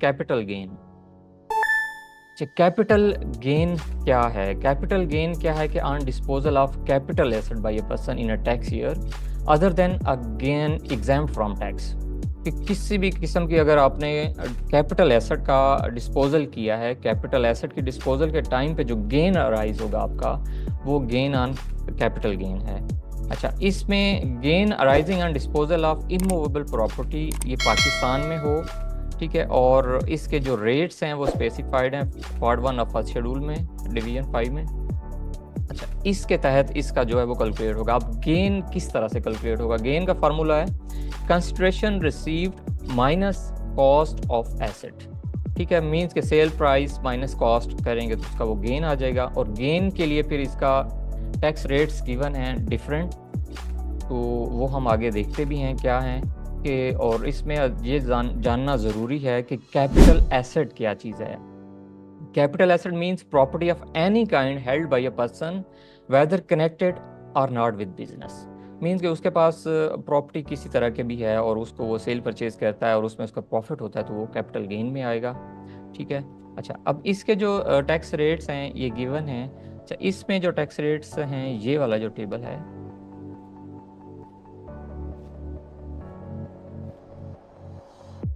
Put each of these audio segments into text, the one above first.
Capital gain. Capital gain क्या है? Capital gain क्या है कि on disposal of capital asset by a person in a tax year other than a gain exempt from tax. कि किसी भी किस्म की अगर आपने कैपिटल एसेट का डिस्पोजल किया है, कैपिटल एसेट की डिस्पोजल के टाइम पे जो गेन अराइज होगा आपका, वो गेन ऑन कैपिटल गेन है। अच्छा, इसमें gain arising on disposal of immovable property, ये पाकिस्तान में हो, ठीक है, और इसके जो रेट्स हैं वो स्पेसिफाइड हैं पार्ट 1 ऑफ फर्स्ट शेड्यूल में, डिवीजन 5 में। अच्छा, इसके तहत इसका जो है वो कैलकुलेट होगा। अब गेन किस तरह से कैलकुलेट होगा? गेन का फार्मूला है consideration received minus cost of asset, ठीक है। मींस के सेल प्राइस माइनस कॉस्ट करेंगे तो उसका वो गेन आ जाएगा। और गेन के लिए फिर इसका टैक्स रेट्स गिवन हैं डिफरेंट, तो वो हम आगे देखते भी हैं क्या हैं कि, और इसमें ये जानना ज़रूरी है कि कैपिटल एसेट क्या चीज़ है। Capital asset means property of any kind held by a person whether connected और नॉट विद बिजनेस। मींस कि उसके पास प्रॉपर्टी किसी तरह के भी है और उसको वो सेल परचेज करता है और उसमें उसका प्रॉफिट होता है, तो वो कैपिटल गेन में आएगा, ठीक है। अच्छा, अब इसके जो टैक्स रेट्स हैं ये गिवन हैं। अच्छा, इसमें जो टैक्स रेट्स हैं, ये वाला जो टेबल है,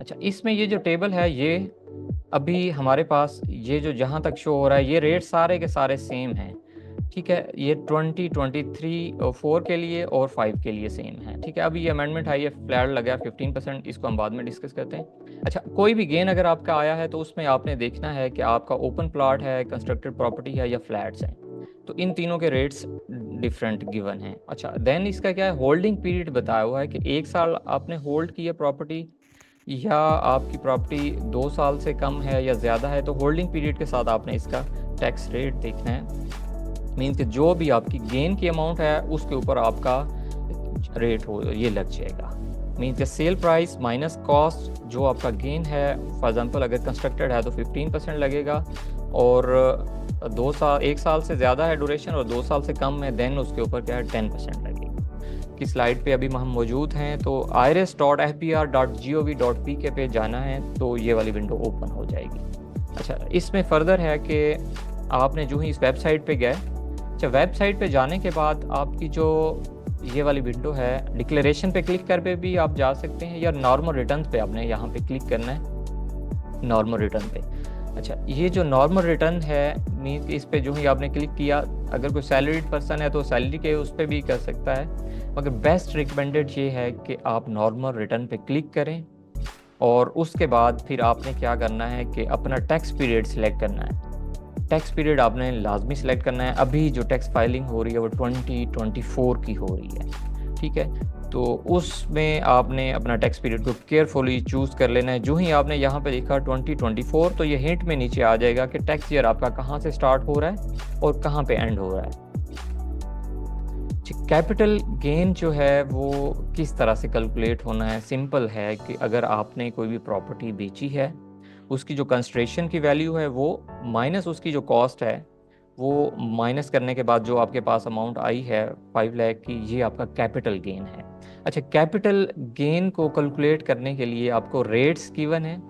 अच्छा इसमें ये जो टेबल है, ये अभी हमारे पास ये जो जहाँ तक शो हो रहा है, ये रेट सारे के सारे सेम हैं, ठीक है। ये 2023 4 के लिए और 5 के लिए सेम है, ठीक है। अभी ये अमेंडमेंट आई है, फ्लैट लगा 15%, इसको हम बाद में डिस्कस करते हैं। अच्छा, कोई भी गेन अगर आपका आया है तो उसमें आपने देखना है कि आपका ओपन प्लॉट है, कंस्ट्रक्टेड प्रॉपर्टी है या फ्लैट्स हैं, तो इन तीनों के रेट्स डिफरेंट गिवन हैं। अच्छा, देन इसका क्या है, होल्डिंग पीरियड बताया हुआ है कि 1 साल आपने होल्ड की है प्रॉपर्टी, या आपकी प्रॉपर्टी 2 साल से कम है या ज़्यादा है, तो होल्डिंग पीरियड के साथ आपने इसका टैक्स रेट देखना है। मीन्स कि जो भी आपकी गेन की अमाउंट है उसके ऊपर आपका रेट हो ये लग जाएगा। मीन्स कि सेल प्राइस माइनस कॉस्ट, जो आपका गेन है, फॉर एग्जांपल अगर कंस्ट्रक्टेड है तो 15% लगेगा, और 1 साल से ज़्यादा है ड्यूरेशन और 2 साल से कम है, देन उसके ऊपर क्या है 10% लगेगा। की स्लाइड पे अभी हम मौजूद हैं, तो irs.fbr.gov.pk पे जाना है तो ये वाली विंडो ओपन हो जाएगी। अच्छा, इसमें फर्दर है कि आपने जो ही इस वेबसाइट पे गए, अच्छा वेबसाइट पे जाने के बाद आपकी जो ये वाली विंडो है, डिक्लेरेशन पे क्लिक कर पे भी आप जा सकते हैं, या नॉर्मल रिटर्न पे आपने यहाँ पे क्लिक करना है, नॉर्मल रिटर्न पे। अच्छा, ये जो नॉर्मल रिटर्न है, मीन्स इस पे जो ही आपने क्लिक किया, अगर कोई सैलरीड पर्सन है तो सैलरी के उस पर भी कर सकता है, मगर बेस्ट रिकमेंडेड ये है कि आप नॉर्मल रिटर्न पे क्लिक करें और उसके बाद फिर आपने क्या करना है कि अपना टैक्स पीरियड सिलेक्ट करना है। टैक्स पीरियड आपने लाजमी सिलेक्ट करना है। अभी जो टैक्स फाइलिंग हो रही है वो 2024 की हो रही है, ठीक है, तो उसमें आपने अपना टैक्स पीरियड को केयरफुली चूज़ कर लेना है। जो ही आपने यहाँ पे लिखा 2024, तो ये हिंट में नीचे आ जाएगा कि टैक्स ईयर आपका कहाँ से स्टार्ट हो रहा है और कहाँ पे एंड हो रहा है। कैपिटल गेन जो है वो किस तरह से कैलकुलेट होना है? सिंपल है कि अगर आपने कोई भी प्रॉपर्टी बेची है, उसकी जो कंस्ट्रक्शन की वैल्यू है वो माइनस उसकी जो कॉस्ट है, वो माइनस करने के बाद जो आपके पास अमाउंट आई है 5 लाख की, ये आपका कैपिटल गेन है। अच्छा, कैपिटल गेन को कैलकुलेट करने के लिए आपको रेट्स गिवन है,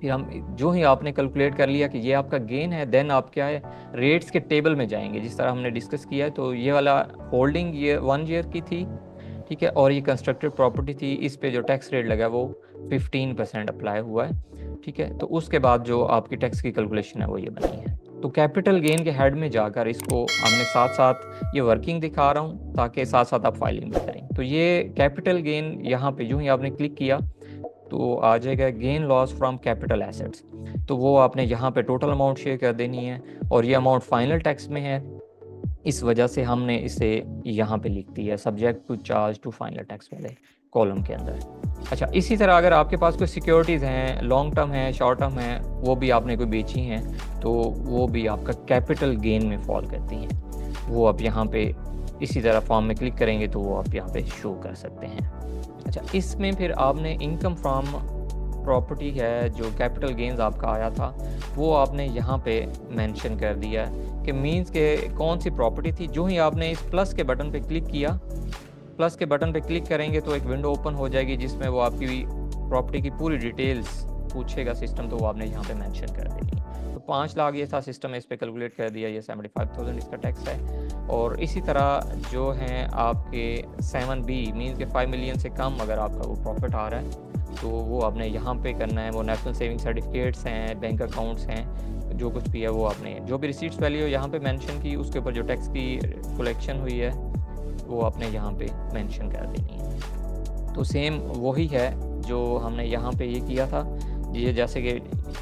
फिर हम जो ही आपने कैलकुलेट कर लिया कि ये आपका गेन है, देन आप क्या है, रेट्स के टेबल में जाएंगे जिस तरह हमने डिस्कस किया है। तो ये वाला होल्डिंग ये 1 ईयर की थी, ठीक है, और ये कंस्ट्रक्टेड प्रॉपर्टी थी, इस पे जो टैक्स रेट लगा वो 15% अप्लाई हुआ है, ठीक है। तो उसके बाद जो आपकी टैक्स की कैलकुलेशन है वो ये बनी है। तो कैपिटल गेन के हेड में जाकर इसको हमने साथ साथ ये वर्किंग दिखा रहा हूँ ताकि साथ साथ आप फाइलिंग भी करें। तो ये कैपिटल गेन यहाँ पे जो ही आपने क्लिक किया तो आ जाएगा gain loss from capital assets, तो वो आपने यहाँ पे टोटल अमाउंट शेयर कर देनी है, और ये अमाउंट फाइनल टैक्स में है, इस वजह से हमने इसे यहाँ पे लिख दिया subject to charge to final tax वाले कॉलम के अंदर। अच्छा, इसी तरह अगर आपके पास कोई सिक्योरिटीज़ हैं, लॉन्ग टर्म है, शॉर्ट टर्म है, वो भी आपने कोई बेची हैं, तो वो भी आपका कैपिटल गेन में फॉल करती हैं। वो आप यहाँ पे इसी तरह फॉर्म में क्लिक करेंगे तो वो आप यहाँ पे शो कर सकते हैं। अच्छा, इसमें फिर आपने इनकम फ्रॉम प्रॉपर्टी है, जो कैपिटल गेन्स आपका आया था, वो आपने यहाँ पे मेंशन कर दिया कि मींस के कौन सी प्रॉपर्टी थी। जो ही आपने इस प्लस के बटन पे क्लिक किया, प्लस के बटन पे क्लिक करेंगे तो एक विंडो ओपन हो जाएगी जिसमें वो आपकी प्रॉपर्टी की पूरी डिटेल्स पूछेगा सिस्टम तो वो आपने यहाँ पे मेंशन कर देनी है। तो 5 लाख ये था, सिस्टम ने इस पे कैलकुलेट कर दिया, ये 75,000 इसका टैक्स है। और इसी तरह जो हैं आपके 7B मीन्स के 5 मिलियन से कम अगर आपका वो प्रॉफिट आ रहा है तो वो आपने यहाँ पे करना है। वो नेशनल सेविंग सर्टिफिकेट्स हैं, बैंक अकाउंट्स हैं, जो कुछ भी है वो आपने जो भी रिसीट्स वैल्यू यहाँ पे मेंशन की, उसके ऊपर जो टैक्स की कलेक्शन हुई है वो आपने यहाँ पे मेंशन कर देनी है। तो सेम वही है जो हमने यहाँ पे ये किया था। ये जैसे कि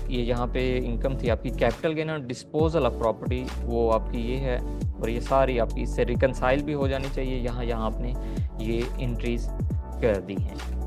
ये यहाँ पे इनकम थी आपकी कैपिटल गेन और डिस्पोजल ऑफ प्रॉपर्टी, वो आपकी ये है, और ये सारी आपकी इससे रिकनसाइल भी हो जानी चाहिए। यहाँ आपने ये एंट्रीज कर दी हैं।